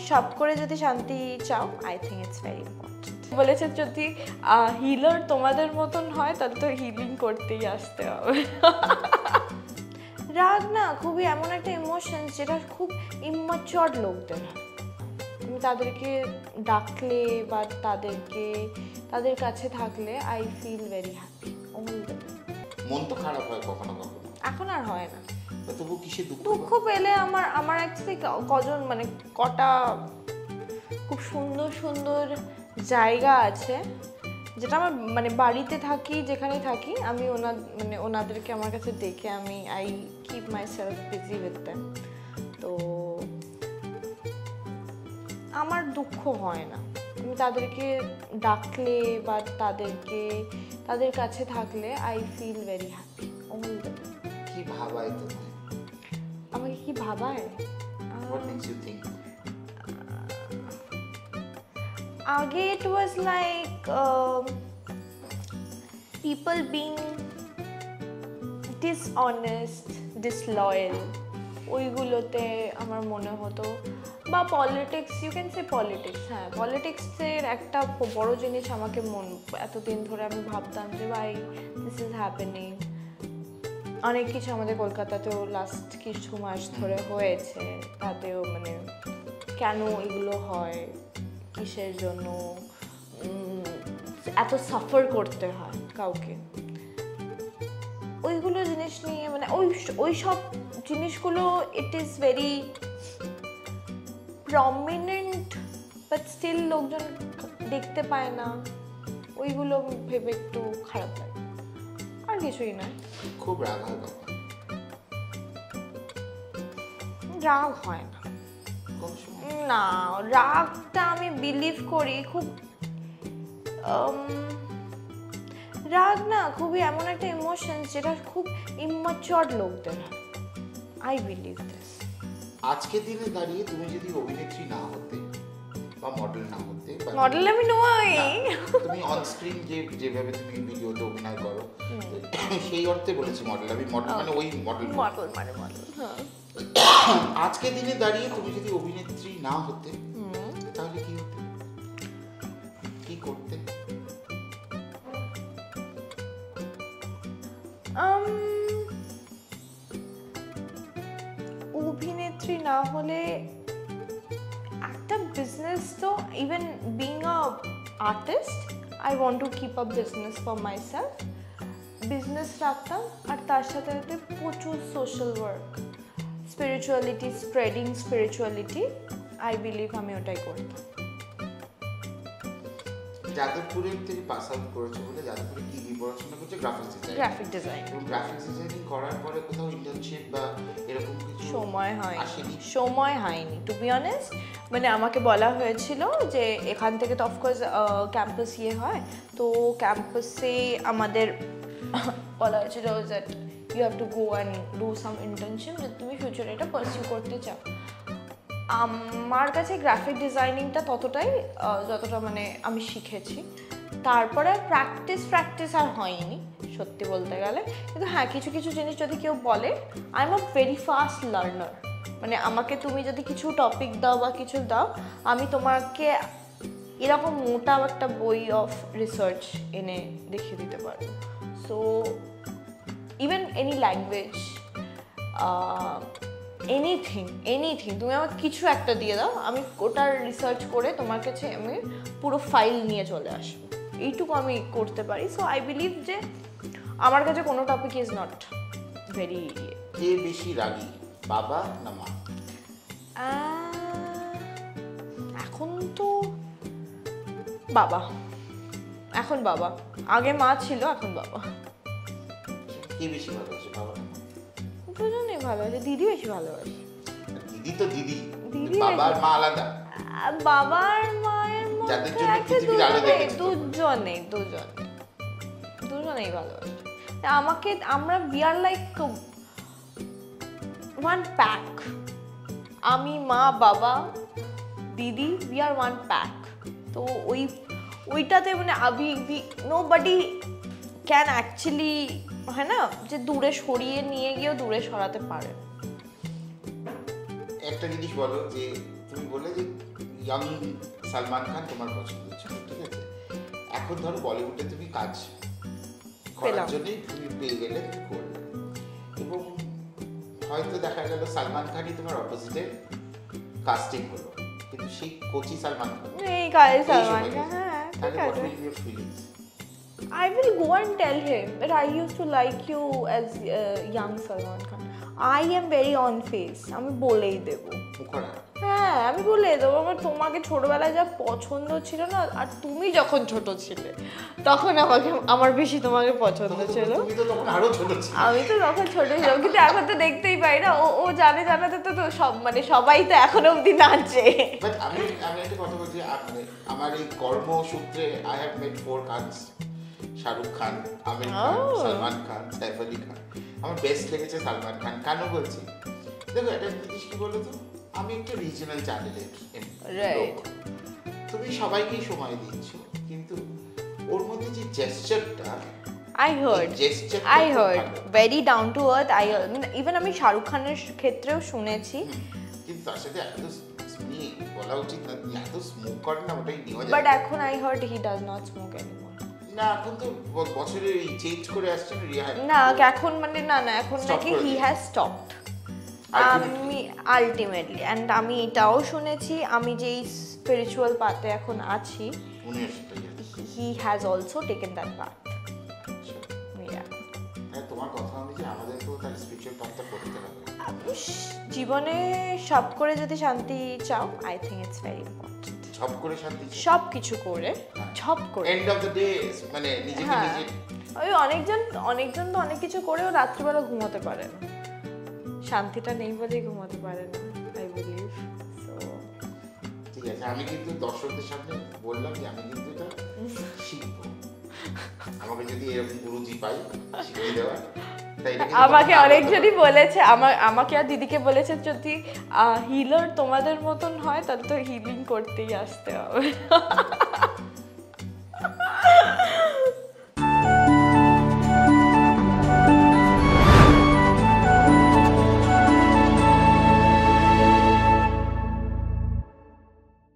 সব করে যদি শান্তি চাও, I think it's very important. বলেছে যদি হিলার তোমাদের মতন হয় তাহলে তো হিলিং করতেই আসতে হবে। রাগ না খুবই এমন একটা ইমোশন যেটা খুব ইম্যাচিওর লোকদের হয়। আমি তাদেরকে ডাকলে বা তাদের কাছে থাকলে আই ফিল ভেরি হ্যাপি। মন তো খারাপ হয় কখনো কখনো, এখন আর হয় না। তবু কিসে দুঃখ পেলে আমার অ্যাকচুয়ালি কজন মানে কটা খুব সুন্দর সুন্দর জায়গা আছে যেটা আমার মানে বাড়িতে থাকি, যেখানে থাকি আমি ওনাদেরকে আমার কাছে ডেকে I keep my self busy with them. তো আমার দুঃখ হয় না। আমি তাদেরকে ডাকলে বা তাদের কাছে থাকলে আই ফিল ভেরি হ্যাপি। কি ভাবায় তোমায়? আমাকে কি ভাবায়? What makes you think? আগে it was like people being dishonest, disloyal, ওইগুলোতে আমার মনে হতো। বা politics, you can say politics. হ্যাঁ, পলিটিক্সের একটা বড় জিনিস আমাকে এতদিন ধরে আমি ভাবতাম যে ভাই দিস ইজ হ্যাপেনিং। অনেক কিছু আমাদের কলকাতাতেও লাস্ট কিছু মাস ধরে হয়েছে, তাতেও মানে কেন এগুলো হয়, কিসের জন্য এত সাফার করতে হয় কাউকে, ওইগুলো জিনিস নিয়ে মানে ওই সব জিনিসগুলো it is very prominent, but still লোকজন দেখতে পায় না, ওইগুলো ভেবে একটু খারাপ লাগে, আর কিছুই নয়। খুব রাগ হয় কখন? রাগ হয় না। না, রাগটা আমি বিলিভ করি খুব রাগ না খুবই এমন একটা ইমোশন যেটা খুব ইম্যাচিওর লোকদের হয়। I believe this. আজকের দিনে দাঁড়িয়ে তুমি যদি অভিনেত্রী না হতে বা মডেল না হতে, মডেল আমি নই, তুমি অন স্ক্রিন যেভাবে তুমি ভিডিওতে অভিনয় করো সেই অর্থে বলেছি মডেল, আমি মডেল মানে ওই মডেল হ্যাঁ। আজকের দিনে দাঁড়িয়ে তুমি যদি অভিনেত্রী না হতে তাহলে কি হতে, কি করতে? অভিনেত্রী না হলে একটা বিজনেস, তো even being a artist I want to keep a business for my self, business রাখতাম, আর তার সাথে সাথে প্রচুর social work, spirituality, spreading spirituality, I believe আমি ওটাই করতাম। যাদবপুরের থেকে পাস আউট করেছো বলে, যাদবপুরে কি দিয়ে পড়াশোনা করছো? Graphic design. এবং গ্রাফিক ডিজাইনিং করার পরে কোথাও ইন্টার্নশিপ বা এরকম কিছু সময় হয়নি টু বি অনেস্ট। মানে আমাকে বলা হয়েছিল যে এখান থেকে তো অফকোর্স ক্যাম্পাস হয়, তো ক্যাম্পাসে আমাদের বলা হয়েছিল that you have to go and do some internship যদি তুমি ফিউচারে এটা পারসিউ করতে চাও। আমার কাছে গ্রাফিক ডিজাইনিংটা ততটাই যতটা মানে আমি শিখেছি, তারপরে প্র্যাকটিস আর হয়নি সত্যি বলতে গেলে। কিন্তু হ্যাঁ, কিছু কিছু জিনিস যদি কেউ বলে, I am a very fast learner. মানে আমাকে তুমি যদি কিছু টপিক দাও বা কিছু দাও, আমি তোমাকে এরকম মোটা একটা বই অফ রিসার্চ এনে দেখিয়ে দিতে পারবো। So even any language, anything তুমি আমাকে কিছু একটা দিয়ে দাও, আমি ওটার রিসার্চ করে তোমার কাছে আমি পুরো ফাইল নিয়ে চলে আসবো, এইটুকু আমি করতে পারি। সো আই বিলিভ যে আমার কাছে কোনো টপিক ইজ নট ভেরি। কে বেশি রাগী, বাবা না মা? এখন তো বাবা, আগে মা ছিল, এখন বাবা। কে বেশি ভালোবাসে, বাবা না মা? দুজনেই ভালোবাসে, দিদি বেশি ভালোবাসে। দিদি তো দিদি, বাবা আর মা আলাদা। বাবার মায়ের যাদের জন্য পৃথিবীর আলো দেখেছে, দুজনেই ভালোবাসে আমাকে। আমরা we are like one pack. আমি, মা, বাবা, দিদি, উই আর ওয়ান প্যাক। তো ওইটাতে মানে নোবডি ক্যান অ্যাকচুয়ালি, হয় না যে দূরে সরিয়ে নিয়ে গিয়েও দূরে সরাতে পারে। একটা জিনিস বলো, যে তুমি বলে যে ইয়াং সালমান খান তোমার পছন্দ ছিল, ঠিক আছে? এখন ধরো বলিউডে তুমি কাজ করার পেলাম। জন্যই তুমি পেয়ে গেলে, তুমি করলে, এবং হয়তো দেখা গেল সালমান খানই তোমার অপোজিটে কাস্টিং হলো, কিন্তু সেই কোচি সালমান খান এই কাজে এই সালমান সময় খান, হ্যাঁ ঠিক তাহলে what আছে। will your feelings? I will go and tell him that I used to like you as young Salman Khan. I am very on face. আমি বলেই দেবো। মুখরা হ্যাঁ আমি বলে দেবো, আমার তোমাকে ছোটবেলায় যা পছন্দ ছিল না, আর তুমি যখন ছোট ছিলে তখন আমার বেশি তোমাকে পছন্দ ছিল। তুমি তো তখন আরো ছোট ছিলে। আমি তো তখন ছোট ছিলাম, কিন্তু এখন তো দেখতেই পাই না, ও জানাতে তো সব মানে সবাই তো এখনো অবধি নাচে। বাট আমি একটা কথা বলছি, আমার এই কর্মসূত্রে I have made 4 Khans, Shahrukh Khan, Aamir Khan, Salman Khan, Saif Ali Khan. আমার বেস্ট লেগেছে সালমান খান। কেন বলছি দেখো, একটা জিনিস কি বলো তো, আমি একটা রিজনাল চ্যানেলের Right. তুমি সবাইকেই সময় দিচ্ছ, কিন্তু ওর মধ্যে যে জেস্টারটা, I heard. I heard. Very down to earth. Even আমি শাহরুখ খানের ক্ষেত্রেও শুনেছি। কিন্তু তার সাথে এত বলা উচিত না, এত স্মোক করে না, ওটাই নেওয়া But যায় এখন I heard he does not smoke anymore. না। এখন তো বছরে চেঞ্জ করে আসছে না, রিহাব না এখন মানে না এখন Stop নাকি করে he দিয়েছে। has stopped. আমি আলটিমেটলি, অ্যান্ড আমি এটাও শুনেছি, আমি যেই স্পিরিচুয়াল পাথে এখন আছি, উনি সেটাই আছে। he has also taken that path. Yeah. হ্যাঁ, তোমার কথা অনুযায়ী আমাদের তো তার স্পিরিচুয়াল পাথটা করতে হবে। জীবনে সব করে যদি শান্তি চাও, I think it's very important. ঝপ করে শান্তি সব কিছু করে ঝপ করে, এন্ড অফ দ্য ডে, মানে নিজেকে হ্যাঁ। নিজে ওই অনেকজন তো অনেক কিছু করেও রাত্রিবেলা ঘুমাতে পারে না, শান্তিটা নেই বলেই ঘুমাতে পারে না, আই বিলিভ। সো ঠিক আছে, আমি কিন্তু দর্শকদের সামনে বললাম যে আমি কিন্তু এটা শিখবো। আমাকে যদি এরকম গুরুজি পাই শিখিয়ে দেওয়ার, তাই এটা কিন্তু আমাকে আমার অনেকজনই বলেছে, আমাকে আর দিদিকে বলেছে যদি হিলার তোমাদের মতন হয় তাহলে তো হিলিং করতেই আসতে হবে।